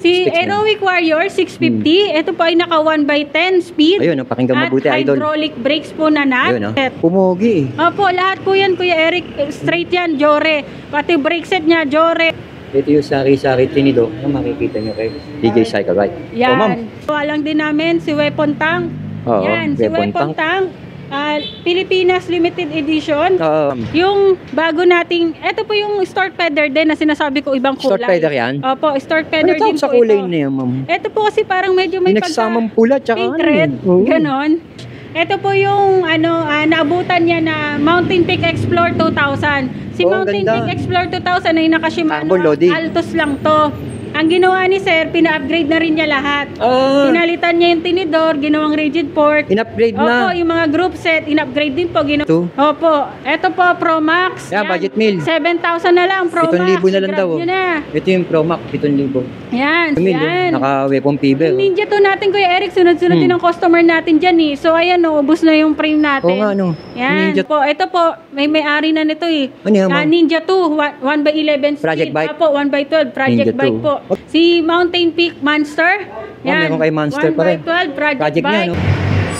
Si Specs na. Aerowick Warrior 650. Ito po ay naka 1x10 speed. Ayun, pakinggan at mabuti, idol. hydraulic brakes po na nut. Ayun, pumogi eh. Opo, lahat po yan, Kuya Eric. Straight yan, Jore. Pati brake set niya, Jore. Ito yung sari-sari tinido na makikita nyo kay DJ Cycle Ride. Yan. Oh, ma'am. Walang din namin si Weapon Tank. Oo, Yan, si Weapon Tank. Pilipinas Limited Edition. Yung bago nating, ito po yung start feather din na sinasabi ko ibang kulay. Start feather yan? Opo, start feather Ano din sa po kulay ito. na yan, ma'am? Ito po kasi parang medyo may Pinagsamang pula tsaka pink ano red, eh. ganon. Ito po yung naabutan niya na Mountain Peak Explorer 2000. Si Mountain ganda. Peak Explorer 2000 ay naka-Shimano Carbon loading. Altos lang to. Ang ginawa ni Sir, pina-upgrade na rin niya lahat. Pinalitan niya yung tinidor, ginawang rigid fork. In-upgrade na. Opo, yung mga group set, in-upgrade din po. Opo, ito po, Pro Max. Yan, budget meal. 7,000 na lang, Pro Max. 7,000 na lang daw. Grab nyo na. Ito yung Pro Max, 7,000. Yan, yan. Naka-weapon fever. Yung Ninja 2 natin, Kuya Eric, sunod-sunod din ang customer natin dyan eh. So, ayan, ubos na yung frame natin. Oo nga, no. Yan, Ninja po, ito po, may-ari na nito eh. Ano yan, ma'am? Ninja 2, 1x11 speed. Project bike? Opo, 1x12, project Ninja bike 2. po. Si Mountain Peak Monster. Meron kay Monster pa rin. 1x12, project Niya, bike. no?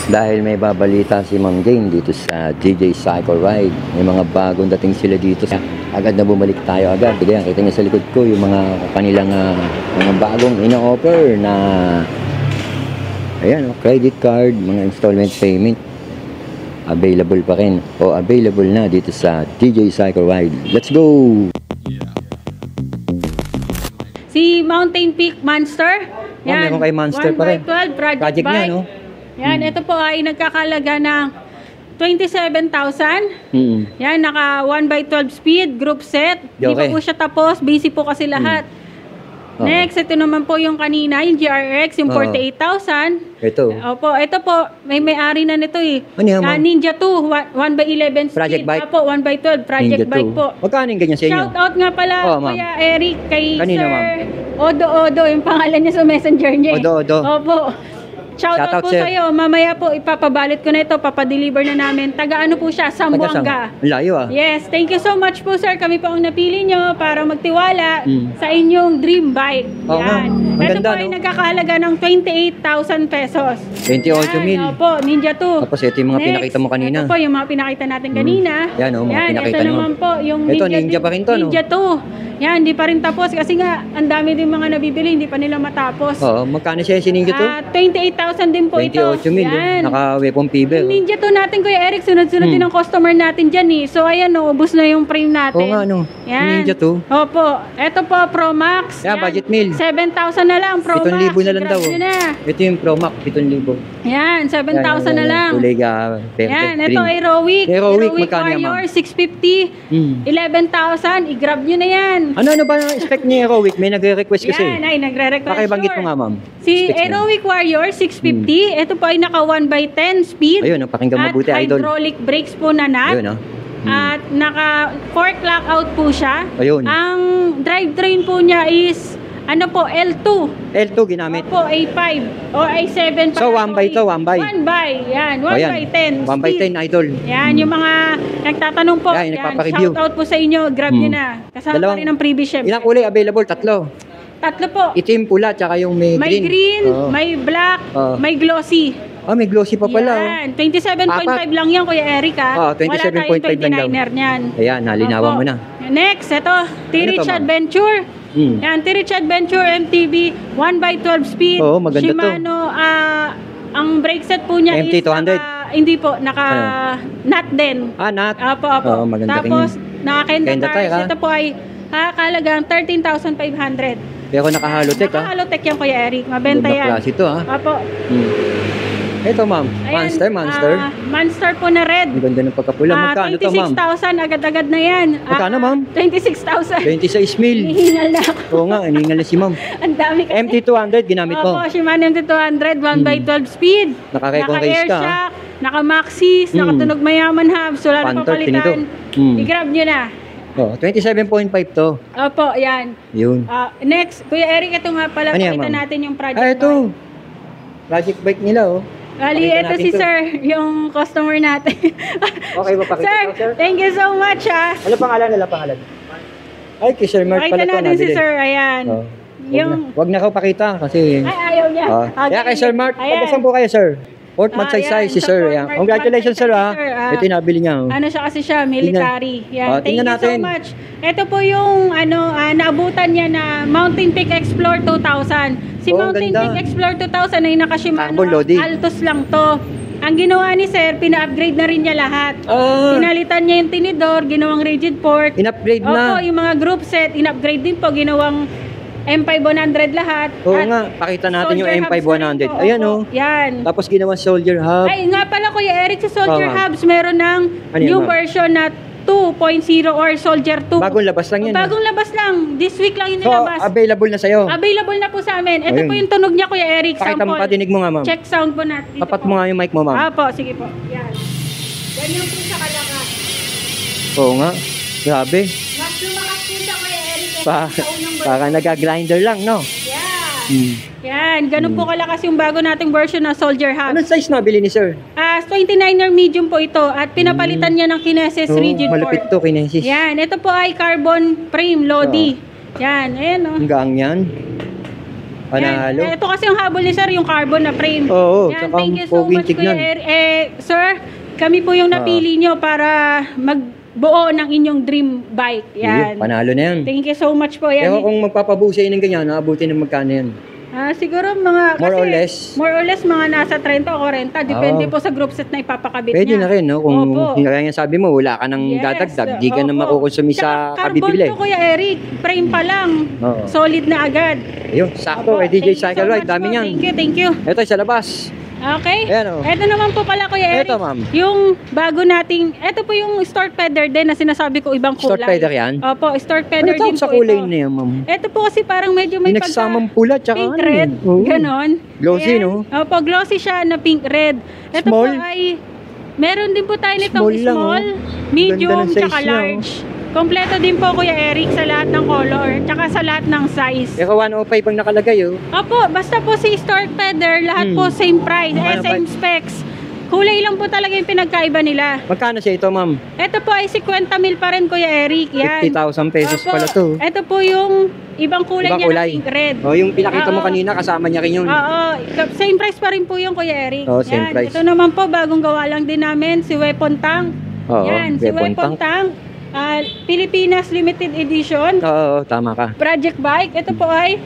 Dahil may babalita si Ma'am Jane dito sa DJ Cycle Ride. May mga bagong dating sila dito. Agad na bumalik tayo agad. Kaya kita niyo sa likod ko yung mga kanilang mga bagong ino-offer na ayan, credit card, mga installment payment. Available pa rin o available na dito sa DJ Cycle Ride. Let's go! Si Mountain Peak Monster. Meron kay Monster pa rin. 1x12, project Niya, bike. no? Yan, ito po ay nagkakalaga ng 27,000. Yan, naka 1x12 speed, group set. Hindi pa po siya tapos, busy po kasi lahat. Next, ito naman po yung kanina, yung GRX, yung 48,000. Ito. Opo, ito po, may-ari na nito eh. Ano yan, ma'am? Ninja 2, 1x11 speed. Project bike? Opo, 1x12, project Ninja bike 2. po. Magkano yung ganyan sa inyo? Shout out nga pala, Ma'am. Kuya Eric, kay Kanina, Sir ma'am. Odo, yung pangalan niya sa messenger niya. Odo. Opo. Shout out po sir. sa'yo. Mamaya po, ipapabalit ko na ito. Papadeliver na namin. Taga-ano po siya? Sambuanga. Layo ah. Yes. Thank you so much po, sir. Kami po ang napili nyo para magtiwala sa inyong dream bike. Oo nga. Ang Ito ganda, po ay no? nagkakahalaga ng 28,000 pesos. 28,000. Opo, Ninja 2. Tapos ito yung mga pinakita mo kanina. Ito po yung mga pinakita natin kanina. Yan, mga pinakita ito nyo. naman po, yung Ito, Ninja pa rin to, no? Ninja 2. Yan, hindi pa rin tapos kasi nga, ang dami din mga nabibili, hindi pa nila matapos. Oo, magkano siya si Ninja 2? 28,000 din po ito. 28,000. Yan. Naka-weapon fever. Yung Ninja 2 natin, Kuya Eric, sunod-sunod din ang customer natin dyan eh. So, ayan, ubos na yung frame natin. Oo nga, no. Yan. Ninja 2. Opo. Ito po, Pro Max. Yan, budget meal. 7,000 na lang, Pro Max. 7,000 na lang daw. Grab nyo na. Ito yung Pro Max, 7,000. Yan, 7,000 na lang. Kulay perfect Yan, green. ito Aerowick. Aerowick, magkano yan, ma'am? Warrior, 650. 11,000. I-grab nyo na yan. Ano ba ang spec ni Aerowick? May nagre-request kasi. Yan, ay, nagre-request. Pakibanggit mo nga, ma'am. Si Specs mo. Aerowick Warrior 650, ito po ay naka 1x10 speed. Ayun, pakinggan mabuti, at idol. hydraulic brakes po na nut. Ayun, At naka fork lockout po siya. Ayun. Ang drivetrain po niya is L2. L2 ginamit. Opo, A5 o A7 So, 1 by to, 1 by. 1 by, yan. 1x10 1 by 10, idol. Yan, yung mga nagtatanong po. Yan, nagpapa-review. Shout out po sa inyo. Grab nyo na. Kasama pa rin ang freebie chef. Ilang kulay available? 3. Tatlo po. Itim, pula, tsaka yung may green. Oo. May black, Oo. may glossy. May glossy pa pala. Yan. 27.5 lang yan, Kuya Eric, ha? 27.5 Wala tayong lang daw. 29er niyan. Ayan, nalinawan Opo. mo na. Next, ito. T-Rich Ano to, ma'am? Adventure. Yan, T-Rich Adventure MTB 1x12 speed. Oo, maganda to. Shimano, ang brake set po niya MT200? hindi po, nut din. Nut. Opo. Oo, maganda rin Tapos, naka-Kenda Kenda tires. tire, ha? Ito po ay kakalagang 13,500. Pero naka-halotech, ha? Naka-halotech yan, Kuya Eric. Mabenta Ganda yan. klase ito, ha? Opo. Ito, ma'am. Ayan, Monster. Monster po na red. Ang ganda ng pagkapula. Magkano to, ma'am? 26,000, agad-agad na yan. Magkano, ma'am? 26,000. 26 mil. Hihingal na ako. Oo nga, hiningal na si ma'am. Ang dami kasi. MT200 ginamit mo. Opo, Shimano MT200, 1x12 speed. Naka-recon race ka, ha? Naka-airshock, naka-maxis, nakatunog mayaman hubs, wala na Panther, papalitan. I-grab nyo na. 27.5 to. Opo, yan. Yun. Next, Kuya Eric, ito nga pala, Ano yan, pakita ma'am? natin yung project. Ito. Project bike nila, oh. Bali, Pakita ito natin si to. sir, yung customer natin. Okay ba pakita Sir, ko, sir? thank you so much, ha. Ano pangalan? Ay, kay Sir Mark Pakita pala to. natin si nabili. sir, ayan. Oh. Wag na kayo pakita kasi... Ay, ayaw niya. Yeah, kay Sir Mark. Ayan. Taga-saan po kayo, sir? Fort Magsaysay, si Ayan, sir. sa Fort Ayan. Congratulations, sir, ha. Magsaysay, sir. Ito yung nabili niya. Ano siya kasi siya, military. Yan. Thank you tingnan natin. so much. Ito po yung naabutan niya na Mountain Peak Explorer 2000. Si Mountain ganda. Peak Explorer 2000 ay naka-Shimano Carbon loading. Altos lang to. Ang ginawa ni sir, pina-upgrade na rin niya lahat. Pinalitan niya yung tinidor, ginawang rigid port. In-upgrade Opo, na. yung mga group set, in-upgrade din po, ginawang M5100 lahat. Oo At nga, pakita natin yung soldier hubs M5100. na rin po. Ayan, Opo, oh. Yan. Tapos ginawa soldier hub. Ay, nga pala Kuya Eric, sa Soldier Oo, ma'am. Hubs, meron ng Ano yun, new ma'am? version na 2.0 or Soldier 2. Bagong labas lang yan. Bagong labas lang. This week lang yung So, nilabas. available na sa'yo. Available na po sa amin. Ito Ayun. po yung tunog niya, Kuya Eric. Pakita mo, patinig mo nga, ma'am. Check sound po natin. Dito Tapat po. mo nga yung mic mo, ma'am. Po, sige po. Yan. Ganyan po siya kalakas. Oo nga. Grabe. Mas lumakas po siya, Kuya Eric. Pa Sa unang version. Baka nag-grinder lang, no? Yeah. Yan. Ganun po kalakas yung bago nating version na Soldier Hub. Anong size nabili ni sir? 29er medium po ito at pinapalitan niya ng Kinesis rigid malupit port. to, Kinesis. Yan, ito po ay carbon frame Lodi. Yan, ayan oh. Ang gaang yan. Panalo. Yan. Ito kasi yung habol ni sir, yung carbon na frame. Oo, Yan, tsaka thank you so poging much Kuya tignan. Sir, kami po yung napili nyo para magbuo ng inyong dream bike. Yan. Panalo na yan. Thank you so much po. Kaya Yan. kung magpapabusa yun ng ganyan, naabutin ng magkano yan. Siguro mga More or kasi, less. More or less mga nasa 30 o 40. Depende po sa group set na ipapakabit Pwede niya. na rin, no? Kung Opo. kaya sabi mo, wala ka nang Yes, dadagdag, di ka na opo. makukonsumi sa Tsaka kabibili. Carbon to, Kuya Eric. Frame pa lang. Oo. Solid na agad. Ayun, sakto. Opo, DJ thank you Cycle so Ride, much dami po. yan. Thank you. Ito sa labas. Okay. Ayan, oh. Ito naman po pala, Kuya Eric. Ito, ma'am. Yung bago nating, ito po yung start feather din na sinasabi ko ibang kulay. Start feather yan? Opo, start Ano feather din tawag sa po kulay ito. na yan, ma'am? Ito po kasi parang medyo may May nagsamang pula, tsaka pink ano red. eh. Oo. Ganon. Glossy, Ayan. no? Opo, glossy siya na pink red. Ito Small? po ay, meron din po tayo nitong Small lang, small, oh. medium, Ganda ng size tsaka niya, oh. large. Kompleto din po, Kuya Eric, sa lahat ng color, tsaka sa lahat ng size. Eka, 105 ang nakalagay, oh. Opo, basta po si Start Feather, lahat po same price, Ano same ba? specs. Kulay lang po talaga yung pinagkaiba nila. Magkano siya ito, ma'am? Ito po ay 50 mil pa rin, Kuya Eric. Yan. 50,000 pesos Opo, pala to. Ito po yung ibang kulay Ibang niya kulay. na pink red. Oh, yung pinakita mo Oo. kanina, kasama niya rin yun. Oo, same price pa rin po yung Kuya Eric. Oo, same Yan. price. Ito naman po, bagong gawa lang din namin, si Weapon Tank. Oo, Yan, si Weapon Weapon Tank. Pilipinas Limited Edition. Oo, tama ka. Project bike. Ito po ay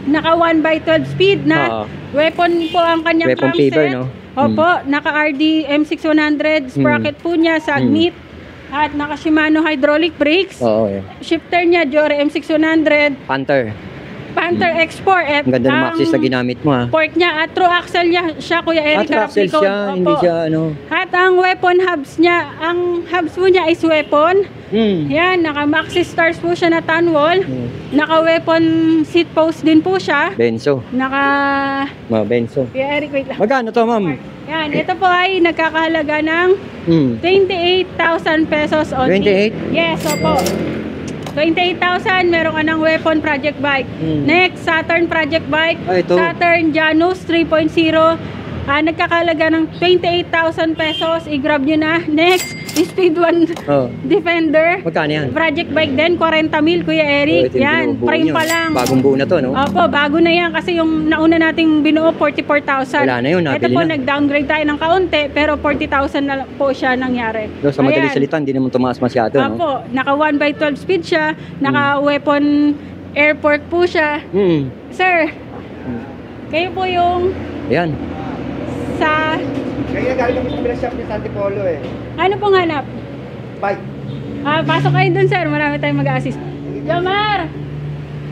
naka 1x12 speed na Oo. weapon po ang kanyang Weapon crankset. paver, no? Opo, naka RD M6100 sprocket po niya sa Agnit. At naka Shimano hydraulic brakes. Oo, yeah. Shifter niya Jore M6100. Panther. Panther X4. Ang ganda ng maxis na ginamit mo, ha? Port niya at true axle niya siya, Kuya Eric. Axel Raplicode. siya, Opo. hindi siya, ano. At ang weapon hubs niya, ang hubs po niya is weapon. Yan, naka maxi stars po siya na tanwall. Naka weapon seat post din po siya. Benzo. Naka... Benzo. Kuya Eric, wait lang. Magkano to, ma'am? Yan, ito po ay nagkakahalaga ng 28,000 pesos only. 28? Yes, opo. 28,000, meron ka ng weapon project bike. Next, Saturn project bike. Ah, ito. Saturn Janus 3.0. Nagkakalaga ng 28,000 pesos. I-grab nyo na. Next, Speed 1 Oh. Defender. Magkano yan? Project bike din, 40 mil, Kuya Eric. Ito yung Yan, binubuo frame niyo. pa lang. Bagong buo na to, no? Opo, bago na yan kasi yung nauna nating binuo 44,000. Wala na yun, Ito nabili po, na. nag-downgrade tayo ng kaunti pero 40,000 na lang po siya nangyari. No, sa madaling Ayan. salita, hindi naman tumaas masyado, no? Opo, naka 1x12 speed siya, naka weapon airport po siya. Sir, kayo po yung Ayan. sa... Kaya galing kami sa shop ni Santi Polo eh. Ano pong hanap? Bike. Pasok kayo dun, sir. Marami tayong mag-assist. Jamar!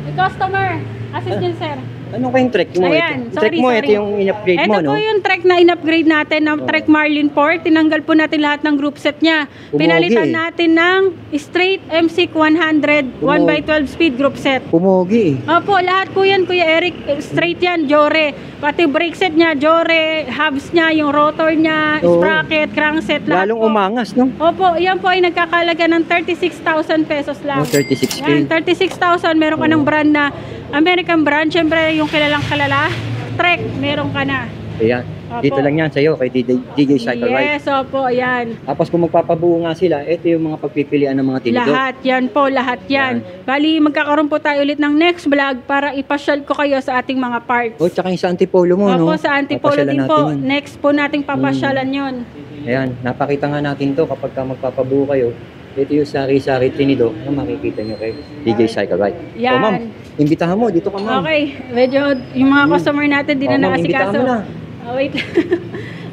May customer. Assist din, sir. Ano kayong trek mo? Ayan, Ito? Trek mo, ito yung in-upgrade mo, Ito no? po yung trek na in-upgrade natin ng Trek Marlin Port. Tinanggal po natin lahat ng group set niya. Pumogi. Pinalitan natin ng straight MC 100 1x12 speed group set. Pumogi, eh. Opo, lahat po yan, Kuya Eric. Straight yan, Jore. Pati brake set niya, Jore. Hubs niya, yung rotor niya, Oo. sprocket, crankset, lahat Lalong po. umangas, no? Opo, yan po ay nagkakalaga ng 36,000 pesos lang. Oh, 36K. Yan, 36,000. Meron ka ng brand na American brand. Siyempre, yung kilalang kalala. Trek, meron ka na. Ayan. Opo. Dito lang yan sa'yo, kay DJ Cycle Ride. Yes, opo, yan. Tapos kung magpapabuo nga sila, ito yung mga pagpipilian ng mga tinidor. Lahat yan po, lahat yan. Bali, magkakaroon po tayo ulit ng next vlog para ipasyal ko kayo sa ating mga parks. O, tsaka yung sa Antipolo mo, no? Opo, sa Antipolo Papasyalan din natin po. yun. Next po nating papasyalan yon. Ayan, napakita nga natin to kapag ka magpapabuo kayo. Ito yung sari-sari tinidor na makikita nyo kay DJ Cycle Ride. Yan. O ma'am, imbitahan mo, dito ka ma'am. Okay, medyo yung mga customer natin din na Ma'am, imbitahan naasikaso. mo na. Oh, wait.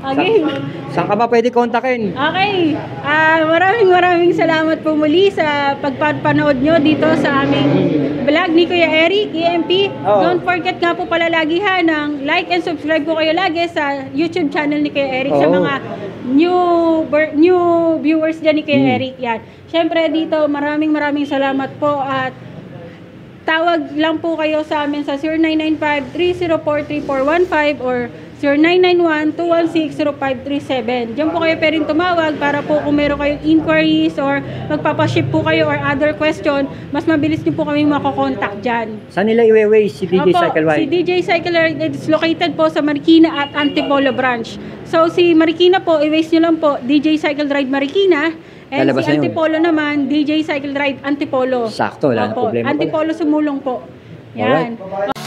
Okay. Saan ka ba pwede kontakin? Okay. Maraming salamat po muli sa pagpapanood nyo dito sa aming vlog ni Kuya Eric, EMP. Oo. Don't forget nga po pala lagi ha ng like and subscribe po kayo lagi sa YouTube channel ni Kuya Eric sa Oo. mga new viewers dyan ni Kuya Eric. Yan. Siyempre dito maraming salamat po at tawag lang po kayo sa amin sa 0995-304-3415 or 0991-216-0537. Diyan po kayo pwedeng tumawag para po kung meron kayong inquiries or magpapaship po kayo or other question, mas mabilis niyo po kami makokontakt dyan. Saan nila iwe-waste si DJ Cycle Ride? Si DJ Cycle Ride is located po sa Marikina at Antipolo branch. So si Marikina po, i-waste nyo lang po DJ Cycle Ride Marikina. And Lalabas si na yun. Antipolo naman, DJ Cycle Ride Antipolo. Sakto, wala na Opo, problema. Antipolo sumulong po. Yan. Alright.